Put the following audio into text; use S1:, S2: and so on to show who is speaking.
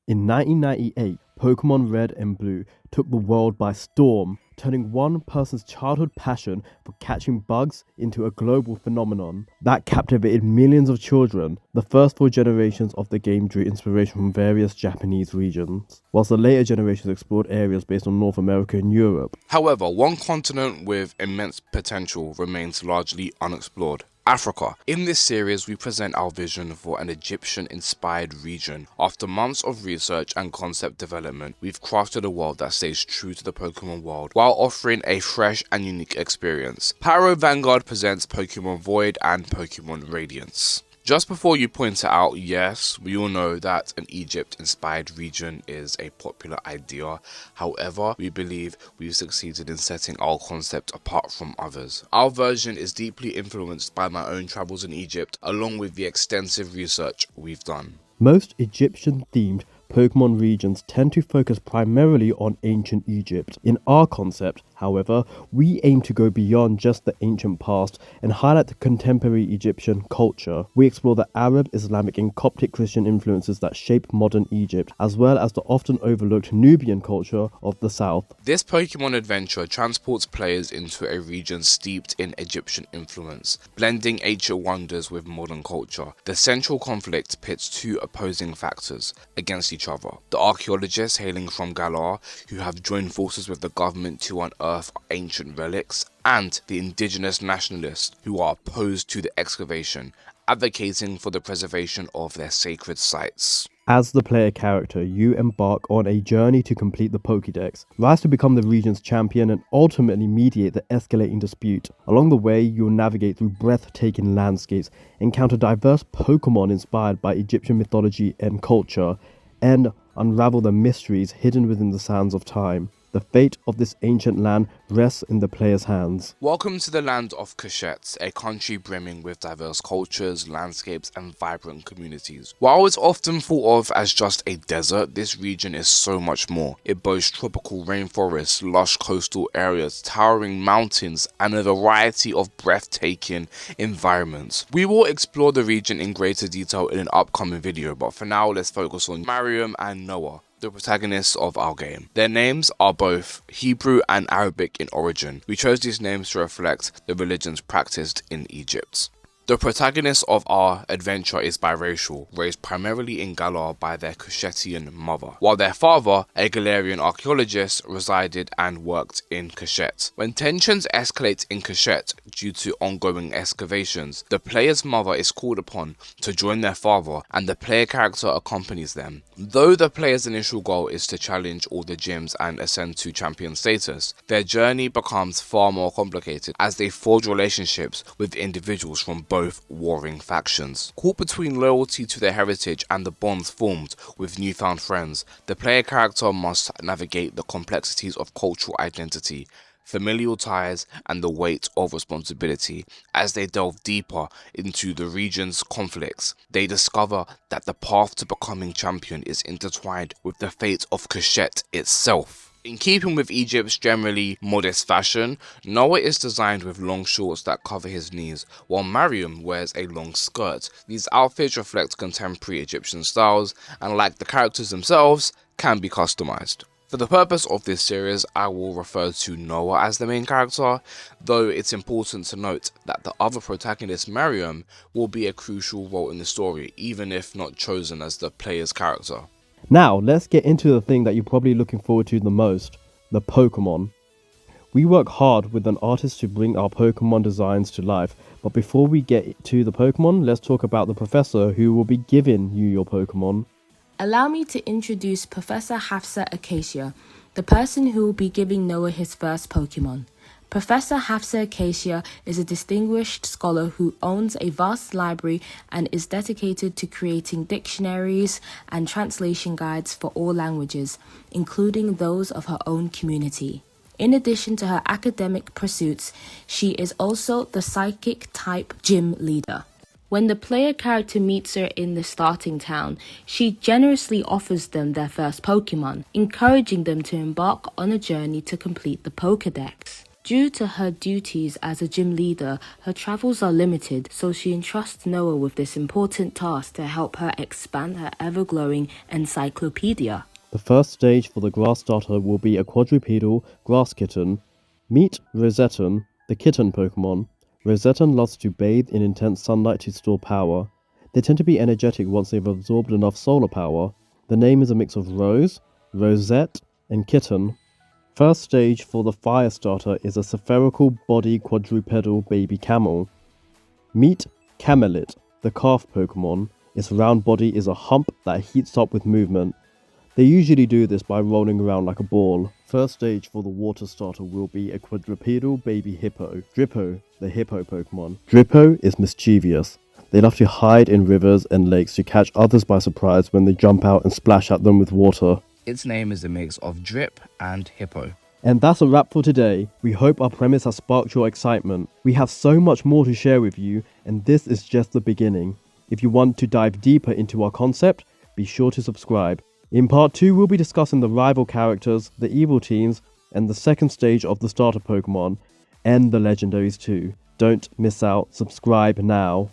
S1: In 1998, Pokémon Red and Blue took the world by storm, turning one person's childhood passion for catching bugs into a global phenomenon that captivated millions of children. The first four generations of the game drew inspiration from various Japanese regions, whilst the later generations explored areas based on North America and Europe.
S2: However, one continent with immense potential remains largely unexplored: Africa. In this series, we present our vision for an Egyptian-inspired region. After months of research and concept development, we've crafted a world that stays true to the Pokémon world while offering a fresh and unique experience. Pyro Vanguard presents Pokémon Void and Pokémon Radiance. Just before you point it out, yes, we all know that an Egypt-inspired region is a popular idea. However, we believe we've succeeded in setting our concept apart from others. Our version is deeply influenced by my own travels in Egypt, along with the extensive research we've done.
S1: Most Egyptian-themed Pokémon regions tend to focus primarily on ancient Egypt. In our concept, however, we aim to go beyond just the ancient past and highlight the contemporary Egyptian culture. We explore the Arab, Islamic and Coptic Christian influences that shape modern Egypt, as well as the often overlooked Nubian culture of the south.
S2: This Pokémon adventure transports players into a region steeped in Egyptian influence, blending ancient wonders with modern culture. The central conflict pits two opposing factors against each other: the archaeologists hailing from Galar, who have joined forces with the government to unearth ancient relics, and the indigenous nationalists, who are opposed to the excavation, advocating for the preservation of their sacred sites.
S1: As the player character, you embark on a journey to complete the Pokédex, rise to become the region's champion, and ultimately mediate the escalating dispute. Along the way, you'll navigate through breathtaking landscapes, encounter diverse Pokémon inspired by Egyptian mythology and culture, and unravel the mysteries hidden within the sands of time. The fate of this ancient land rests in the player's hands.
S2: Welcome to the land of Cachette, a country brimming with diverse cultures, landscapes and vibrant communities. While it's often thought of as just a desert, this region is so much more. It boasts tropical rainforests, lush coastal areas, towering mountains and a variety of breathtaking environments. We will explore the region in greater detail in an upcoming video, but for now let's focus on Mariam and Noah, the protagonists of our game. Their names are both Hebrew and Arabic in origin. We chose these names to reflect the religions practiced in Egypt. The protagonist of our adventure is biracial, raised primarily in Galar by their Cachetian mother, while their father, a Galarian archaeologist, resided and worked in Cachette. When tensions escalate in Cachette due to ongoing excavations, the player's mother is called upon to join their father and the player character accompanies them. Though the player's initial goal is to challenge all the gyms and ascend to champion status, their journey becomes far more complicated as they forge relationships with individuals from both warring factions. Caught between loyalty to their heritage and the bonds formed with newfound friends, the player character must navigate the complexities of cultural identity, familial ties and the weight of responsibility. As they delve deeper into the region's conflicts, they discover that the path to becoming champion is intertwined with the fate of Cachette itself. In keeping with Egypt's generally modest fashion, Noah is designed with long shorts that cover his knees, while Mariam wears a long skirt. These outfits reflect contemporary Egyptian styles and, like the characters themselves, can be customized. For the purpose of this series, I will refer to Noah as the main character, though it's important to note that the other protagonist, Mariam, will be a crucial role in the story, even if not chosen as the player's character.
S1: Now, let's get into the thing that you're probably looking forward to the most, the Pokémon. We work hard with an artist to bring our Pokémon designs to life, but before we get to the Pokémon, let's talk about the professor who will be giving you your Pokémon.
S3: Allow me to introduce Professor Hafsa Acacia, the person who will be giving Noah his first Pokémon. Professor Hafsa Acacia is a distinguished scholar who owns a vast library and is dedicated to creating dictionaries and translation guides for all languages, including those of her own community. In addition to her academic pursuits, she is also the psychic type gym leader. When the player character meets her in the starting town, she generously offers them their first Pokémon, encouraging them to embark on a journey to complete the Pokédex. Due to her duties as a gym leader, her travels are limited, so she entrusts Noah with this important task to help her expand her ever-growing encyclopedia.
S1: The first stage for the grass starter will be a quadrupedal grass kitten. Meet Rosetton, the kitten Pokemon. Rosetton loves to bathe in intense sunlight to store power. They tend to be energetic once they've absorbed enough solar power. The name is a mix of Rose, Rosette, and Kitten. First stage for the fire starter is a spherical body quadrupedal baby camel. Meet Camelit, the calf Pokemon. Its round body is a hump that heats up with movement. They usually do this by rolling around like a ball. First stage for the water starter will be a quadrupedal baby hippo. Drippo, the hippo Pokemon. Drippo is mischievous. They love to hide in rivers and lakes to catch others by surprise when they jump out and splash at them with water.
S2: Its name is a mix of drip and hippo.
S1: And that's a wrap for today. We hope our premise has sparked your excitement. We have so much more to share with you, and this is just the beginning. If you want to dive deeper into our concept, be sure to subscribe. In part 2, we'll be discussing the rival characters, the evil teams, and the second stage of the starter Pokemon, and the legendaries too. Don't miss out. Subscribe now.